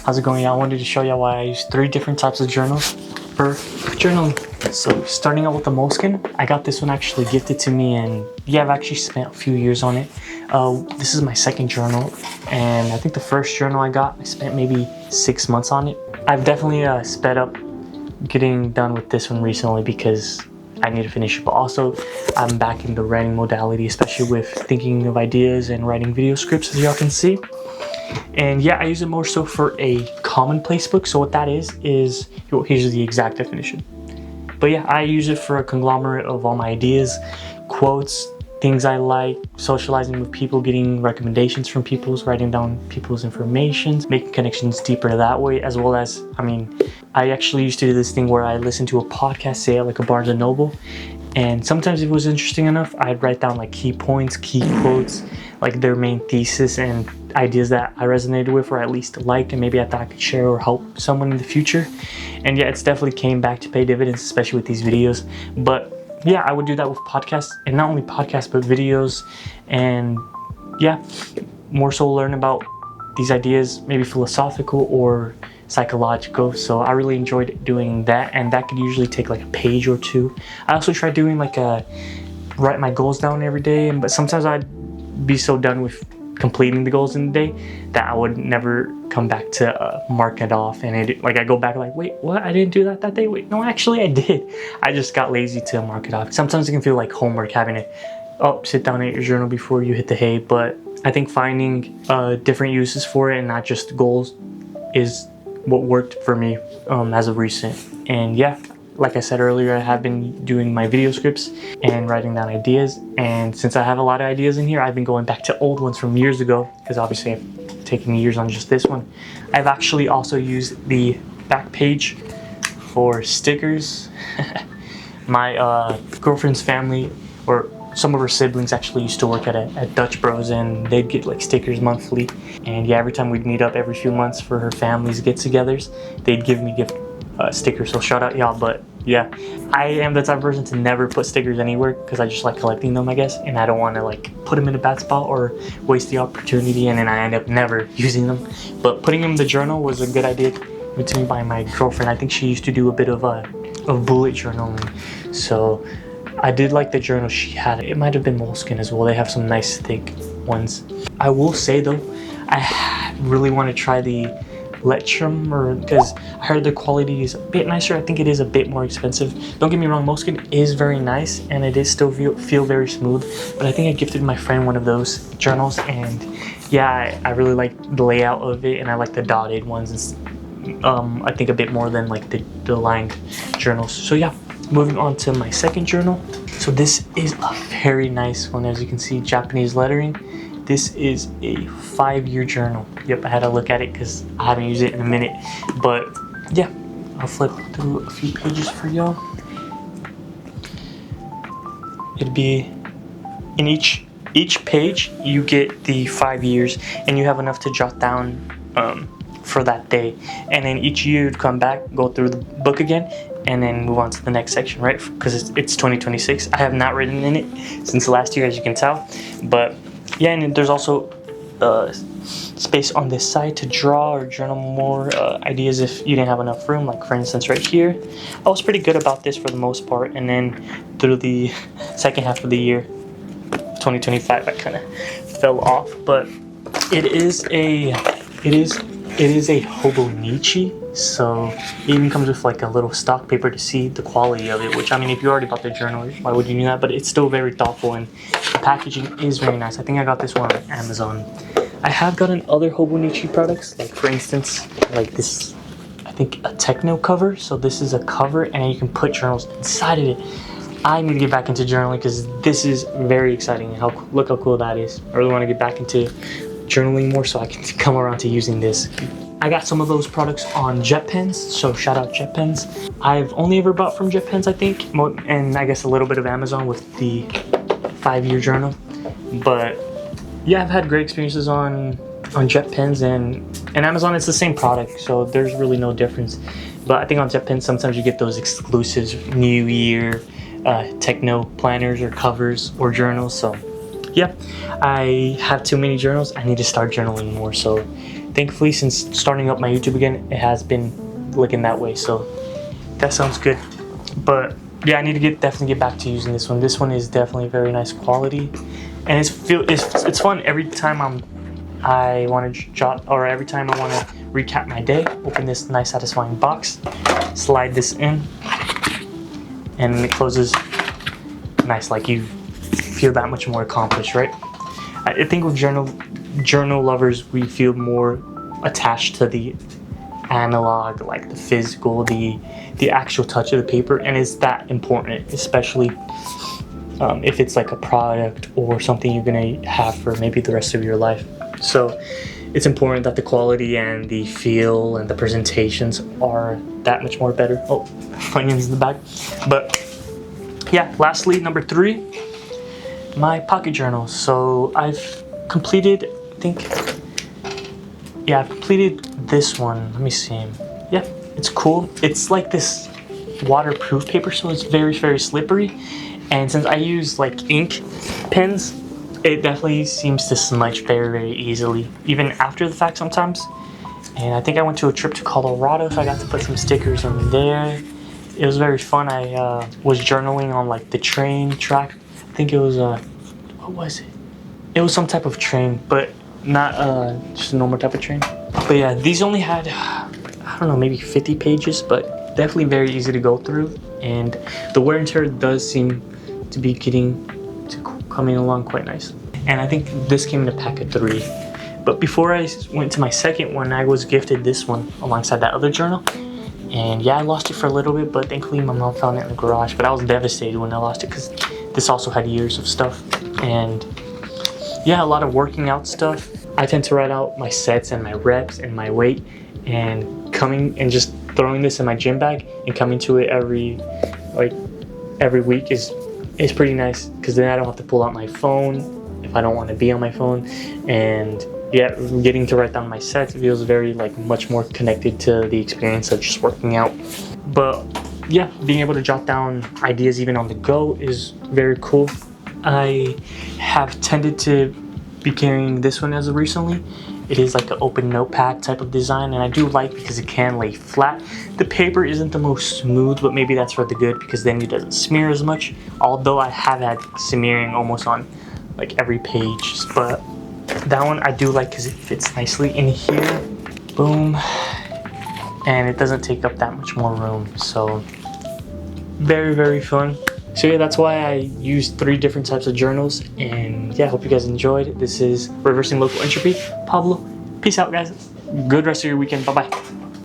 How's it going? I wanted to show you why I use 3 different types of journals for journaling. So starting out with the moleskin, I got this one actually gifted to me, and yeah, I've actually spent a few years on it. This is my second journal, and I think the first journal I got, I spent maybe 6 months on it. I've definitely sped up getting done with this one recently because I need to finish it, but also I'm back in the writing modality, especially with thinking of ideas and writing video scripts, as y'all can see. And yeah, I use it more so for a commonplace book. So what that is here's the exact definition. But yeah, I use it for a conglomerate of all my ideas, quotes, things I like, socializing with people, getting recommendations from people, writing down people's information, making connections deeper that way, as well as, I actually used to do this thing where I listen to a podcast, say at like a Barnes & Noble, and sometimes if it was interesting enough, I'd write down like key points, key quotes, like their main thesis and ideas that I resonated with or at least liked, and maybe I thought I could share or help someone in the future. And yeah, it's definitely came back to pay dividends, especially with these videos. But yeah, I would do that with podcasts, and not only podcasts, but videos. And yeah, more so learn about these ideas, maybe philosophical or psychological. So I really enjoyed doing that, and that could usually take like a page or 2. I also tried doing like write my goals down every day, but sometimes I'd be so done with completing the goals in the day that I would never come back to mark it off, and I go back like, wait, what? I didn't do that day? Wait, no, actually I did. I just got lazy to mark it off. Sometimes it can feel like homework having to sit down at your journal before you hit the hay, but I think finding different uses for it and not just goals is what worked for me as of recent. And yeah, like I said earlier, I have been doing my video scripts and writing down ideas, and since I have a lot of ideas in here, I've been going back to old ones from years ago, because obviously I've taken years on just this one. I've actually also used the back page for stickers. My girlfriend's family, or some of her siblings, actually used to work at Dutch Bros, and they'd get like stickers monthly. And yeah, every time we'd meet up every few months for her family's get-togethers, they'd give me gift stickers. So shout out y'all. But yeah, I am the type of person to never put stickers anywhere because I just like collecting them, I guess, and I don't want to like put them in a bad spot or waste the opportunity, and then I end up never using them. But putting them in the journal was a good idea to me by my girlfriend. I think she used to do a bit of bullet journaling, so I did like the journal she had. It might have been moleskin as well. They have some nice thick ones. I will say though, I really want to try the Letchum, because I heard the quality is a bit nicer. I think it is a bit more expensive. Don't get me wrong, moleskin is very nice and it is still feel very smooth, but I think I gifted my friend one of those journals, and yeah, I really like the layout of it, and I like the dotted ones, and I think a bit more than like the lined journals. So yeah, moving on to my second journal. So this is a very nice one, as you can see, Japanese lettering. This is a 5-year journal. Yep, I had to look at it because I haven't used it in a minute. But yeah, I'll flip through a few pages for y'all. It'd be in each page you get the 5 years, and you have enough to jot down for that day. And then each year you'd come back, go through the book again, and then move on to the next section, right? Because it's 2026. I have not written in it since last year, as you can tell. But yeah, and there's also space on this side to draw or journal more ideas if you didn't have enough room, like for instance right here. I was pretty good about this for the most part, and then through the second half of the year, 2025, I kind of fell off. But it is a hobonichi, so it even comes with like a little stock paper to see the quality of it, which, I mean, if you already bought the journal, why would you need that? But it's still very thoughtful, and the packaging is very nice. I think I got this one on Amazon. I have gotten other hobonichi products, like for instance, like this, I think a techno cover. So this is a cover, and you can put journals inside of it. I need to get back into journaling because this is very exciting. Look how cool that is. I really want to get back into journaling more so I can come around to using this. I got some of those products on Jet Pens, so shout out Jet Pens. I've only ever bought from Jet Pens, I think, and I guess a little bit of Amazon with the 5-year journal. But yeah, I've had great experiences on Jet Pens, and Amazon. It's the same product, so there's really no difference. But I think on Jet Pens sometimes you get those exclusives, New Year, techno planners or covers or journals. So yeah, I have too many journals. I need to start journaling more. So thankfully, since starting up my YouTube again, it has been looking that way, so that sounds good. But yeah, I need to definitely get back to using this one. This one is definitely very nice quality, and it's fun every time I want to jot, or every time I want to recap my day. Open this nice satisfying box, slide this in, and it closes nice. Like, you feel that much more accomplished, right? I think with journal lovers, we feel more attached to the analog, like the physical, the actual touch of the paper, and it's that important, especially if it's like a product or something you're gonna have for maybe the rest of your life. So it's important that the quality and the feel and the presentations are that much more better. Oh, onions in the back. But yeah, lastly, number 3, my pocket journal. So I've completed, I've completed this one. Let me see. Yeah, it's cool. It's like this waterproof paper, so it's very, very slippery. And since I use like ink pens, it definitely seems to smudge very, very easily, even after the fact sometimes. And I think I went to a trip to Colorado, so I got to put some stickers in there. It was very fun. I was journaling on like the train track. I think it was what was it? It was some type of train, but not just a normal type of train. But yeah, these only had, I don't know, maybe 50 pages, but definitely very easy to go through. And the wear and tear does seem to be coming along quite nice. And I think this came in a pack of 3. But before I went to my second one, I was gifted this one alongside that other journal. And yeah, I lost it for a little bit, but thankfully my mom found it in the garage. But I was devastated when I lost it, because this also had years of stuff. And yeah, a lot of working out stuff. I tend to write out my sets and my reps and my weight, and coming and just throwing this in my gym bag and coming to it every week is pretty nice, because then I don't have to pull out my phone if I don't want to be on my phone. And yeah, getting to write down my sets feels very much more connected to the experience of just working out. But yeah, being able to jot down ideas even on the go is very cool. I have tended to be carrying this one as of recently. It is like an open notepad type of design, and I do like because it can lay flat. The paper isn't the most smooth, but maybe that's for the good, because then it doesn't smear as much. Although I have had smearing almost on like every page, but that one I do like because it fits nicely in here. Boom. And it doesn't take up that much more room, so very, very fun. So yeah, that's why I used 3 different types of journals, and yeah, I hope you guys enjoyed. This is Reversing Local Entropy. Pablo, peace out, guys. Good rest of your weekend. Bye-bye.